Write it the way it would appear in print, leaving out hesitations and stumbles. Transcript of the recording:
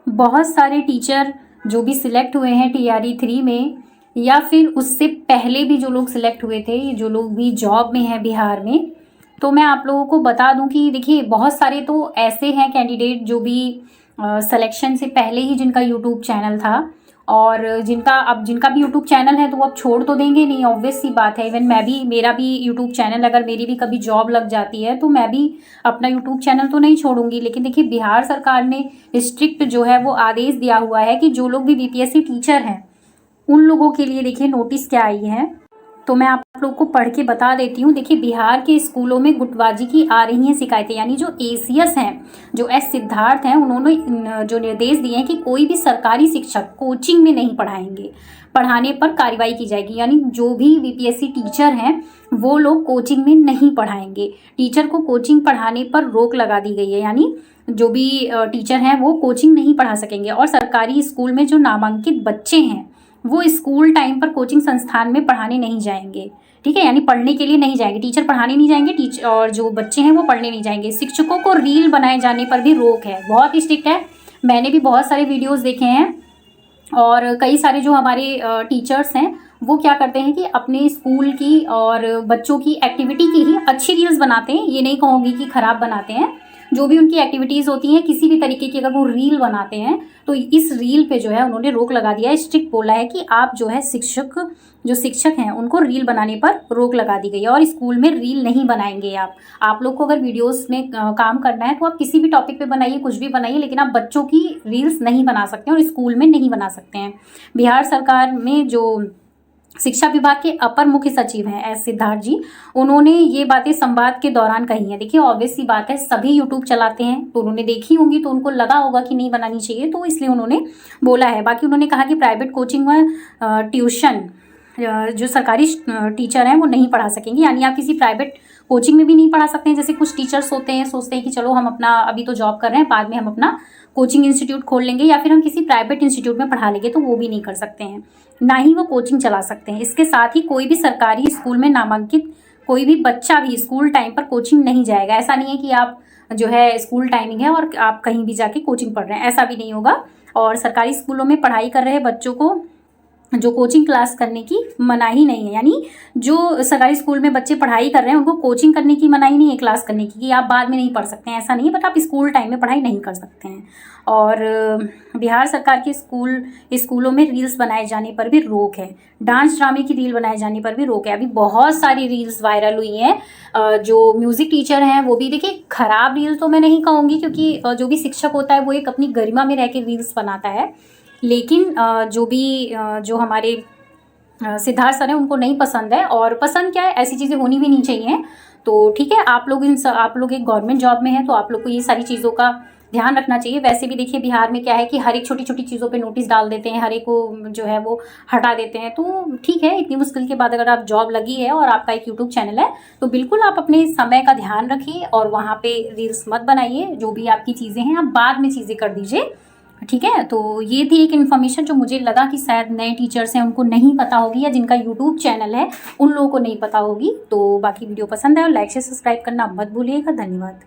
बहुत सारे टीचर जो भी सिलेक्ट हुए हैं TRE 3 में, या फिर उससे पहले भी जो लोग सिलेक्ट हुए थे, जो लोग भी जॉब में हैं बिहार में, तो मैं आप लोगों को बता दूं कि देखिए बहुत सारे तो ऐसे हैं कैंडिडेट जो भी सिलेक्शन से पहले ही जिनका यूट्यूब चैनल था, और जिनका भी यूट्यूब चैनल है तो वो अब छोड़ तो देंगे नहीं, ऑब्वियस सी बात है। इवन मैं भी, मेरा भी यूट्यूब चैनल, अगर मेरी भी कभी जॉब लग जाती है तो मैं भी अपना यूट्यूब चैनल तो नहीं छोड़ूंगी। लेकिन देखिए बिहार सरकार ने स्ट्रिक्ट जो है वो आदेश दिया हुआ है कि जो लोग भी BPSC टीचर हैं उन लोगों के लिए देखिए नोटिस क्या आई है, तो मैं आप लोग को पढ़ के बता देती हूँ। देखिए बिहार के स्कूलों में गुटबाजी की आ रही हैं शिकायतें, यानी जो ACS हैं, जो S सिद्धार्थ हैं, उन्होंने जो निर्देश दिए हैं कि कोई भी सरकारी शिक्षक कोचिंग में नहीं पढ़ाएंगे, पढ़ाने पर कार्रवाई की जाएगी। यानी जो भी BPSC टीचर हैं वो लोग कोचिंग में नहीं पढ़ाएंगे, टीचर को कोचिंग पढ़ाने पर रोक लगा दी गई है। यानी जो भी टीचर हैं वो कोचिंग नहीं पढ़ा सकेंगे, और सरकारी स्कूल में जो नामांकित बच्चे हैं वो स्कूल टाइम पर कोचिंग संस्थान में पढ़ाने नहीं जाएंगे। ठीक है, यानी पढ़ने के लिए नहीं जाएंगे, टीचर पढ़ाने नहीं जाएंगे, टीचर और जो बच्चे हैं वो पढ़ने नहीं जाएंगे। शिक्षकों को रील बनाए जाने पर भी रोक है, बहुत स्ट्रिक्ट है। मैंने भी बहुत सारे वीडियोस देखे हैं, और कई सारे जो हमारे टीचर्स हैं वो क्या करते हैं कि अपने स्कूल की और बच्चों की एक्टिविटी की ही अच्छी रील्स बनाते हैं, ये नहीं कहूँगी कि खराब बनाते हैं। जो भी उनकी एक्टिविटीज़ होती हैं किसी भी तरीके की, अगर वो रील बनाते हैं तो इस रील पे जो है उन्होंने रोक लगा दिया है, स्ट्रिक्ट बोला है कि आप जो है जो शिक्षक हैं उनको रील बनाने पर रोक लगा दी गई है, और स्कूल में रील नहीं बनाएंगे आप लोग को अगर वीडियोस में काम करना है तो आप किसी भी टॉपिक पे बनाइए, कुछ भी बनाइए, लेकिन आप बच्चों की रील्स नहीं बना सकते हैं और स्कूल में नहीं बना सकते हैं। बिहार सरकार में जो शिक्षा विभाग के अपर मुख्य सचिव हैं S सिद्धार्थ जी, उन्होंने ये बातें संवाद के दौरान कही हैं। देखिए ऑब्वियस सी बात है, सभी यूट्यूब चलाते हैं तो उन्होंने देखी होंगी, तो उनको लगा होगा कि नहीं बनानी चाहिए, तो इसलिए उन्होंने बोला है। बाकी उन्होंने कहा कि प्राइवेट कोचिंग व ट्यूशन जो सरकारी टीचर हैं वो नहीं पढ़ा सकेंगे, यानी आप किसी प्राइवेट कोचिंग में भी नहीं पढ़ा सकते हैं। जैसे कुछ टीचर्स होते हैं, सोचते हैं कि चलो हम अपना अभी तो जॉब कर रहे हैं, बाद में हम अपना कोचिंग इंस्टीट्यूट खोल लेंगे या फिर हम किसी प्राइवेट इंस्टीट्यूट में पढ़ा लेंगे, तो वो भी नहीं कर सकते हैं, ना ही वो कोचिंग चला सकते हैं। इसके साथ ही कोई भी सरकारी स्कूल में नामांकित कोई भी बच्चा भी स्कूल टाइम पर कोचिंग नहीं जाएगा। ऐसा नहीं है कि आप जो है स्कूल टाइमिंग है और आप कहीं भी जाके कोचिंग पढ़ रहे हैं, ऐसा भी नहीं होगा। और सरकारी स्कूलों में पढ़ाई कर रहे बच्चों को जो कोचिंग क्लास करने की मनाही नहीं है, यानी जो सरकारी स्कूल में बच्चे पढ़ाई कर रहे हैं उनको कोचिंग करने की मनाही नहीं है, क्लास करने की, कि आप बाद में नहीं पढ़ सकते हैं, ऐसा नहीं है, बट आप स्कूल टाइम में पढ़ाई नहीं कर सकते हैं। और बिहार सरकार के स्कूलों में रील्स बनाए जाने पर भी रोक है, डांस ड्रामे की रील बनाए जाने पर भी रोक है। अभी बहुत सारी रील्स वायरल हुई हैं। जो म्यूज़िक टीचर हैं वो भी, देखिए खराब रील्स तो मैं नहीं कहूँगी, क्योंकि जो भी शिक्षक होता है वो एक अपनी गरिमा में रह के रील्स बनाता है, लेकिन जो हमारे सिद्धार्थ सर हैं उनको नहीं पसंद है, और पसंद क्या है, ऐसी चीज़ें होनी भी नहीं चाहिए। तो ठीक है, आप लोग एक गवर्नमेंट जॉब में हैं तो आप लोग को ये सारी चीज़ों का ध्यान रखना चाहिए। वैसे भी देखिए बिहार में क्या है कि हर एक छोटी छोटी चीज़ों पे नोटिस डाल देते हैं, हर एक को जो है वो हटा देते हैं। तो ठीक है, इतनी मुश्किल के बाद अगर आप जॉब लगी है और आपका एक यूट्यूब चैनल है तो बिल्कुल आप अपने समय का ध्यान रखिए और वहाँ पे रील्स मत बनाइए। जो भी आपकी चीज़ें हैं आप बाद में चीज़ें कर दीजिए, ठीक है। तो ये थी एक इन्फॉर्मेशन जो मुझे लगा कि शायद नए टीचर्स हैं उनको नहीं पता होगी, या जिनका यूट्यूब चैनल है उन लोगों को नहीं पता होगी। तो बाकी वीडियो पसंद है और लाइक से सब्सक्राइब करना मत भूलिएगा। धन्यवाद।